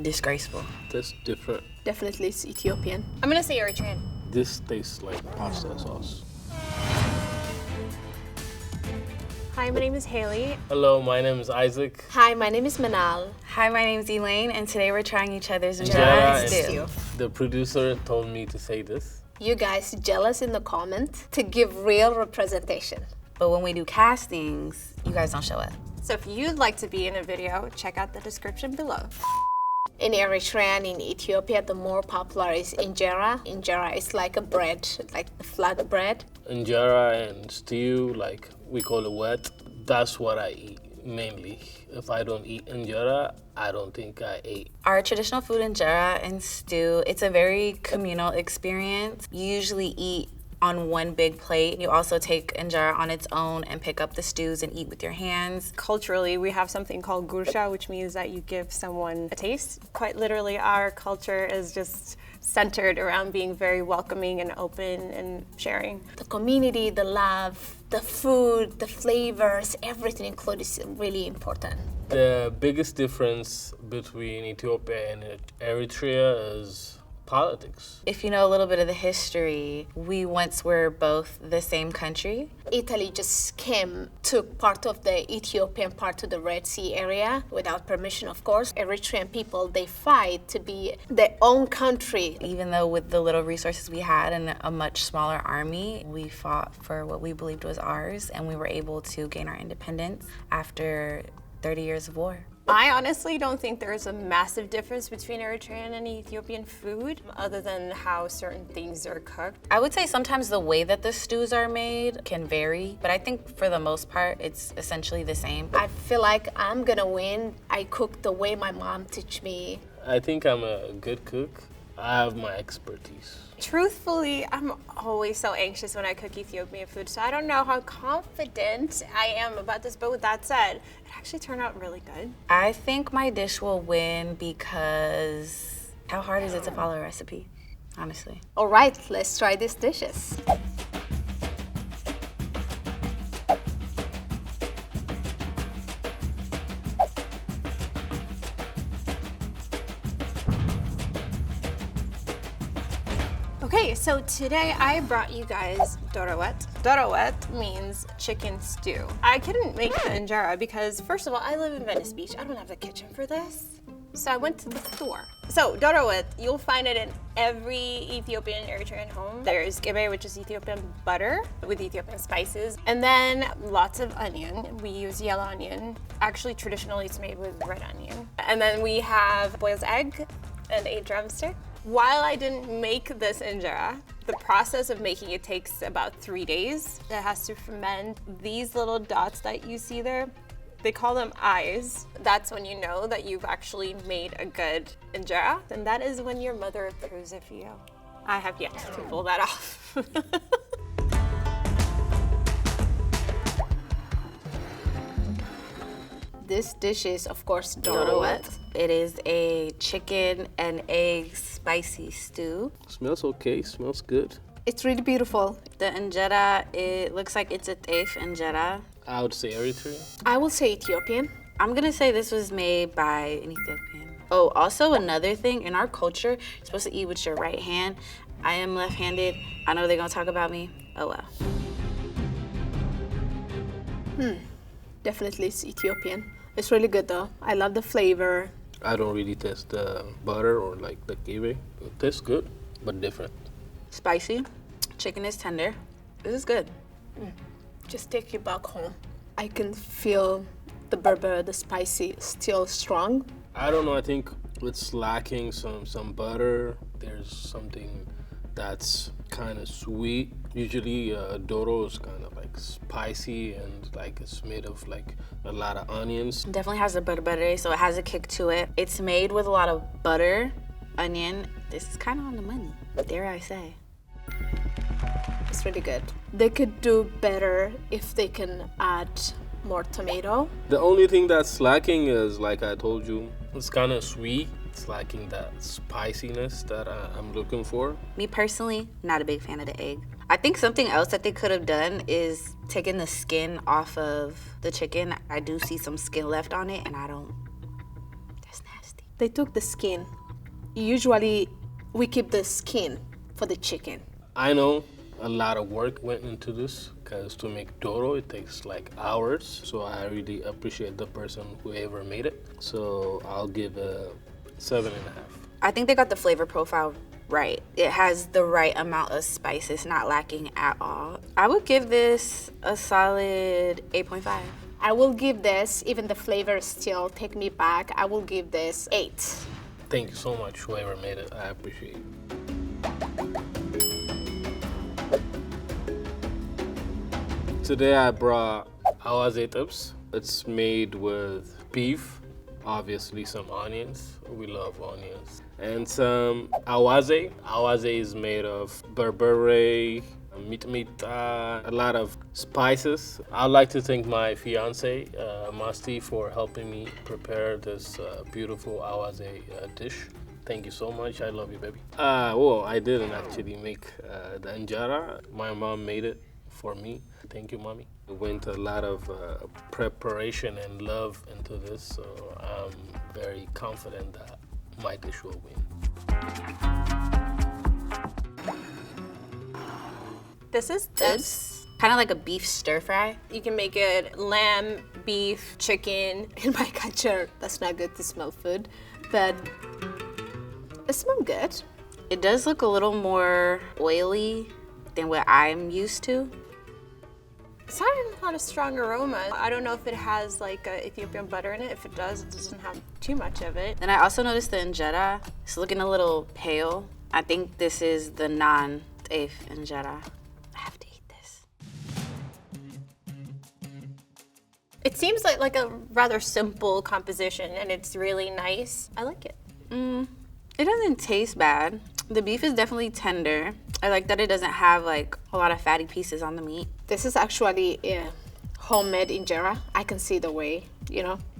disgraceful. That's different. Definitely it's Ethiopian. I'm gonna say Eritrean. This tastes like pasta sauce. Hi, my name is Haley. Hello, my name is Isaac. Hi, my name is Menal. Hi, my name's Elaine, and today we're trying each other's Injera Injera stew. The producer told me to say this. You guys jealous in the comment to give real representation. But when we do castings, you guys don't show up. So if you'd like to be in a video, check out the description below. In Eritrea and in Ethiopia, the more popular is Injera. Injera is like a bread, like a flat bread. Injera and stew, like we call it wet. That's what I eat mainly. If I don't eat injera, I don't think I ate. Our traditional food, injera and stew, it's a very communal experience. You usually eat on one big plate. You also take injera on its own and pick up the stews and eat with your hands. Culturally, we have something called gursha, which means that you give someone a taste. Quite literally, our culture is just centered around being very welcoming and open and sharing. The community, the love, the food, the flavors, everything included is really important. The biggest difference between Ethiopia and Eritrea is politics. If you know a little bit of the history, we once were both the same country. Italy just came, took part of the Ethiopian part to the Red Sea area without permission, of course. Eritrean people, they fight to be their own country. Even though with the little resources we had and a much smaller army, we fought for what we believed was ours, and we were able to gain our independence after 30 years of war. I honestly don't think there's a massive difference between Eritrean and Ethiopian food, other than how certain things are cooked. I would say sometimes the way that the stews are made can vary, but I think for the most part, it's essentially the same. I feel like I'm gonna win. I cook the way my mom teach me. I think I'm a good cook. I have my expertise. Truthfully, I'm always so anxious when I cook Ethiopian food, so I don't know how confident I am about this, but with that said, it actually turned out really good. I think my dish will win because how hard is it to follow a recipe, honestly? All right, let's try these dishes. Okay, so today I brought you guys Doro. Doro means chicken stew. I couldn't make the injera because, first of all, I live in Venice Beach. I don't have a kitchen for this. So I went to the store. So Doro, you'll find it in every Ethiopian Eritrean home. There's gebe, which is Ethiopian butter with Ethiopian spices. And then lots of onion. We use yellow onion. Actually, traditionally, it's made with red onion. And then we have boiled egg and a drumstick. While I didn't make this injera, the process of making it takes about 3 days. It has to ferment. These little dots that you see there, they call them eyes. That's when you know that you've actually made a good injera. And that is when your mother approves it for you. I have yet to pull that off. This dish is, of course, Doro. Doro. It is a chicken and egg spicy stew. Smells okay, smells good. It's really beautiful. The injera, it looks like it's a teif injera. I would say Eritrea. I will say Ethiopian. I'm gonna say this was made by an Ethiopian. Oh, also another thing, in our culture, you're supposed to eat with your right hand. I am left-handed. I know they're gonna talk about me. Oh well. Definitely it's Ethiopian. It's really good though. I love the flavor. I don't really taste the butter or like the kiwi. It tastes good, but different. Spicy. Chicken is tender. This is good. Just take you back home. I can feel the berber, the spicy, still strong. I don't know, I think it's lacking some butter. There's something that's kind of sweet. Usually Doro is kind of like spicy and like it's made of like a lot of onions. Definitely has a butter, so it has a kick to it. It's made with a lot of butter, onion. This is kind of on the money, dare I say. It's really good. They could do better if they can add more tomato. The only thing that's lacking is, like I told you, it's kind of sweet. It's lacking that spiciness that I'm looking for. Me personally, not a big fan of the egg. I think something else that they could have done is taken the skin off of the chicken. I do see some skin left on it, and I don't. That's nasty. They took the skin. Usually, we keep the skin for the chicken. I know a lot of work went into this because to make Doro, it takes like hours. So I really appreciate the person whoever made it. So I'll give a 7.5. I think they got the flavor profile right. It has the right amount of spice. It's not lacking at all. I would give this a solid 8.5. I will give this, even the flavor still take me back, I will give this 8. Thank you so much, whoever made it. I appreciate it. Today I brought Awaze Tibs. It's made with beef, obviously some onions. We love onions. And some Awaze. Awaze is made of berbere, mitmita, a lot of spices. I'd like to thank my fiance, Masti, for helping me prepare this beautiful Awaze dish. Thank you so much. I love you, baby. Well, I didn't actually make the Injera. My mom made it for me. Thank you, mommy. It went a lot of preparation and love into this, so I'm very confident that my dish will win. This is Tibs. Kind of like a beef stir fry. You can make it lamb, beef, chicken. In my culture, that's not good to smell food, but it smells good. It does look a little more oily than what I'm used to. It's not a strong aroma. I don't know if it has like Ethiopian butter in it. If it doesn't have too much of it. Then I also noticed the injera. It's looking a little pale. I think this is the non-teif injera. I have to eat this. It seems like a rather simple composition, and it's really nice. I like it. It doesn't taste bad. The beef is definitely tender. I like that it doesn't have like a lot of fatty pieces on the meat. This is actually a homemade injera. I can see the way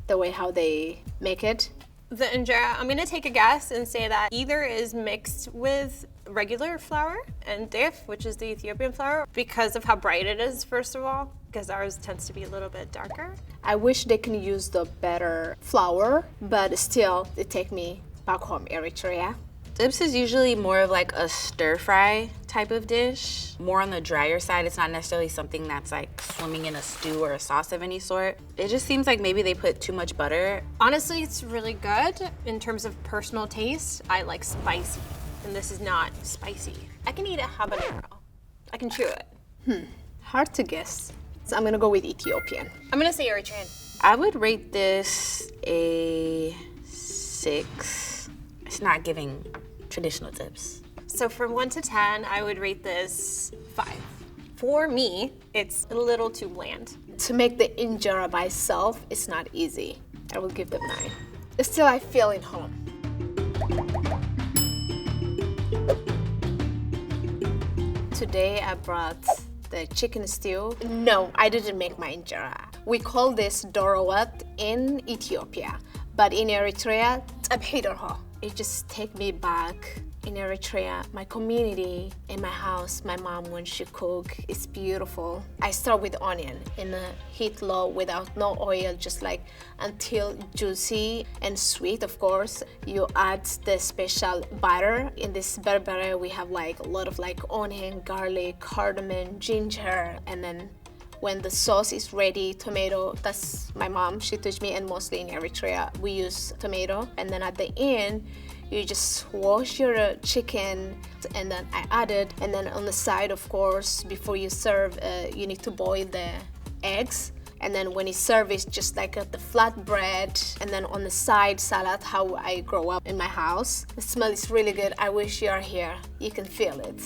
how they make it. The injera, I'm gonna take a guess and say that either is mixed with regular flour and teif, which is the Ethiopian flour, because of how bright it is, first of all, because ours tends to be a little bit darker. I wish they can use the better flour, but still, it take me back home, Eritrea. Tibs is usually more of like a stir fry type of dish, more on the drier side. It's not necessarily something that's like swimming in a stew or a sauce of any sort. It just seems like maybe they put too much butter. Honestly, it's really good in terms of personal taste. I like spicy, and this is not spicy. I can eat a habanero. I can chew it. Hard to guess. So I'm gonna go with Ethiopian. I'm gonna say Eritrean. I would rate this a 6. It's not giving traditional Tibs. So from 1 to 10, I would rate this 5. For me, it's a little too bland. To make the injera by itself, it's not easy. I will give them 9. Still, I feel in home. Today, I brought the chicken stew. No, I didn't make my injera. We call this Doro in Ethiopia, but in Eritrea, Tsebhi. It just take me back in Eritrea, my community, in my house, my mom when she cook, it's beautiful. I start with onion in a heat low without no oil, just like until juicy and sweet, of course. You add the special butter. In this berbere, we have like a lot of like onion, garlic, cardamom, ginger, and then when the sauce is ready, tomato, that's my mom, she taught me, and mostly in Eritrea, we use tomato. And then at the end, you just wash your chicken, and then I added, and then on the side, of course, before you serve, you need to boil the eggs. And then when you serve, it's just like the flat bread, and then on the side, salad, how I grow up in my house. The smell is really good. I wish you are here. You can feel it.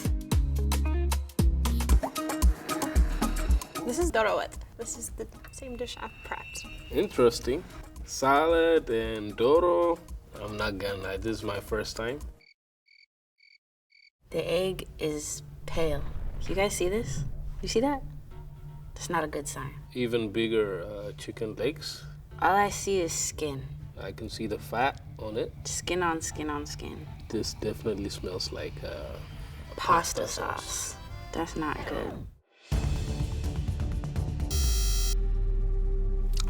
This is Doro. This is the same dish I've prepped. Interesting. Salad and Doro. I'm not gonna lie, this is my first time. The egg is pale. You guys see this? You see that? That's not a good sign. Even bigger chicken legs. All I see is skin. I can see the fat on it. Skin on skin on skin. This definitely smells like Pasta sauce. That's not good.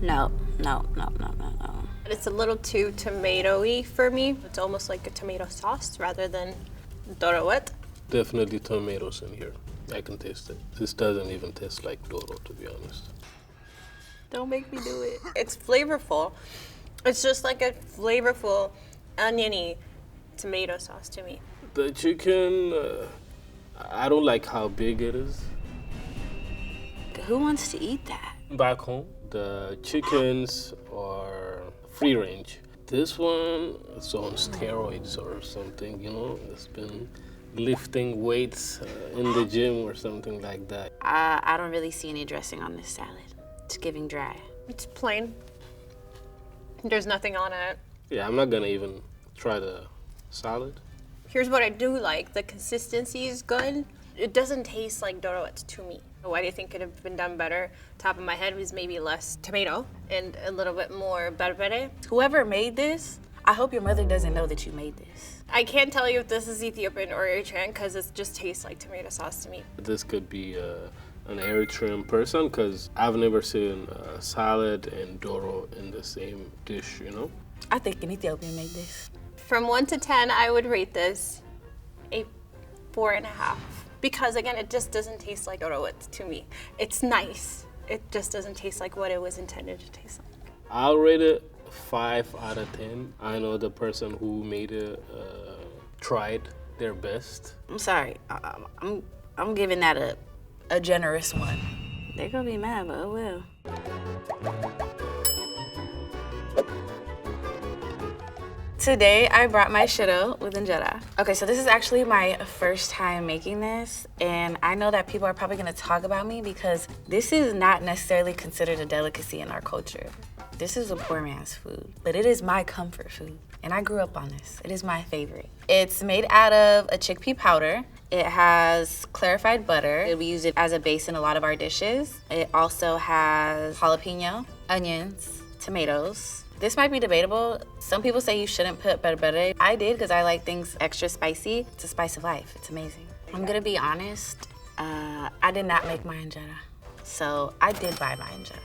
No. It's a little too tomato-y for me. It's almost like a tomato sauce rather than Doro what. Definitely tomatoes in here. I can taste it. This doesn't even taste like Doro, to be honest. Don't make me do it. It's flavorful. It's just like a flavorful, oniony tomato sauce to me. The chicken, I don't like how big it is. Who wants to eat that? Back home, the chickens are free range. This one is on steroids or something, you know? It's been lifting weights in the gym or something like that. I don't really see any dressing on this salad. It's giving dry. It's plain. There's nothing on it. Yeah, I'm not gonna even try the salad. Here's what I do like. The consistency is good. It doesn't taste like Doro to me. Why do you think it could have been done better? Top of my head was maybe less tomato and a little bit more berbere. Whoever made this, I hope your mother doesn't know that you made this. I can't tell you if this is Ethiopian or Eritrean because it just tastes like tomato sauce to me. This could be an Eritrean person because I've never seen salad and Doro in the same dish, you know? I think an Ethiopian made this. From 1 to 10, I would rate this a 4.5. Because again, it just doesn't taste like Doro to me. It's nice. It just doesn't taste like what it was intended to taste like. I'll rate it 5 out of 10. I know the person who made it tried their best. I'm sorry. I'm giving that a generous one. They're gonna be mad, but oh well. Today, I brought my Shiro with Injera. Okay, so this is actually my first time making this, and I know that people are probably gonna talk about me because this is not necessarily considered a delicacy in our culture. This is a poor man's food, but it is my comfort food, and I grew up on this. It is my favorite. It's made out of a chickpea powder. It has clarified butter. We use it as a base in a lot of our dishes. It also has jalapeno, onions, tomatoes. This might be debatable. Some people say you shouldn't put berbere. I did because I like things extra spicy. It's a spice of life. It's amazing. I'm gonna be honest. I did not make my injera, so I did buy my injera.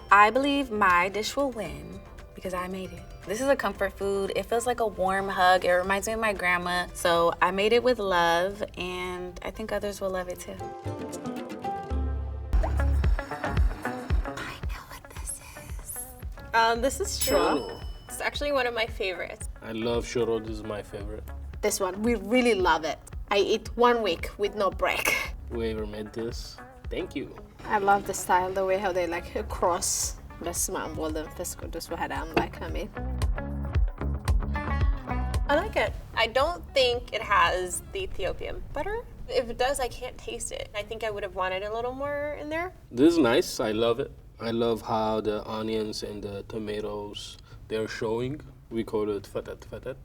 I believe my dish will win because I made it. This is a comfort food. It feels like a warm hug. It reminds me of my grandma. So I made it with love, and I think others will love it too. This is Shiro. It's actually one of my favorites. I love Shiro. This is my favorite. This one, we really love it. I eat 1 week with no break. Whoever made this, thank you. I love the style, the way how they like cross በስመ አብ ወወልድ ወመንፈስ ቅዱስ ዋሕድ አምላክ አሜን. I like it. I don't think it has the Ethiopian butter. If it does, I can't taste it. I think I would have wanted a little more in there. This is nice. I love it. I love how the onions and the tomatoes, they're showing. We call it fatet fatet.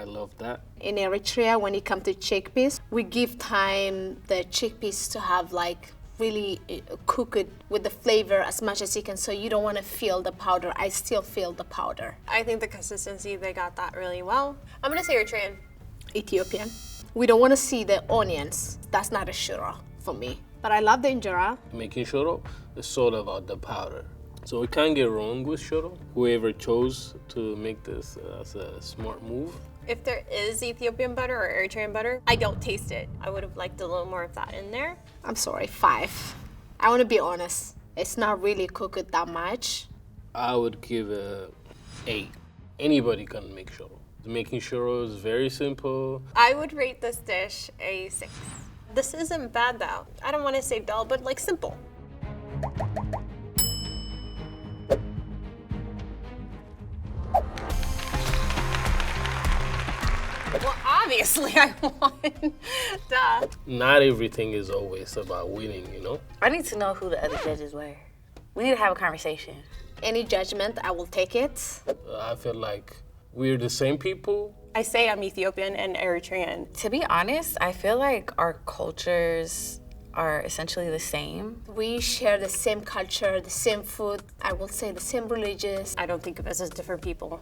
I love that. In Eritrea, when it comes to chickpeas, we give time the chickpeas to have like really cook it with the flavor as much as you can, so you don't want to feel the powder. I still feel the powder. I think the consistency, they got that really well. I'm gonna say Eritrean. Ethiopian. We don't want to see the onions. That's not a shiro for me. But I love the injera. Making Shiro is all about the powder. So we can't get wrong with Shiro. Whoever chose to make this, that's a smart move. If there is Ethiopian butter or Eritrean butter, I don't taste it. I would have liked a little more of that in there. I'm sorry, 5. I want to be honest. It's not really cooked that much. I would give it 8. Anybody can make Shiro. Making Shiro is very simple. I would rate this dish a 6. This isn't bad though. I don't want to say dull, but like simple. Well, obviously I won. Duh. Not everything is always about winning, you know? I need to know who the other judges were. We need to have a conversation. Any judgment, I will take it. I feel like we're the same people. I say I'm Ethiopian and Eritrean. To be honest, I feel like our cultures are essentially the same. We share the same culture, the same food. I will say the same religious. I don't think of us as different people.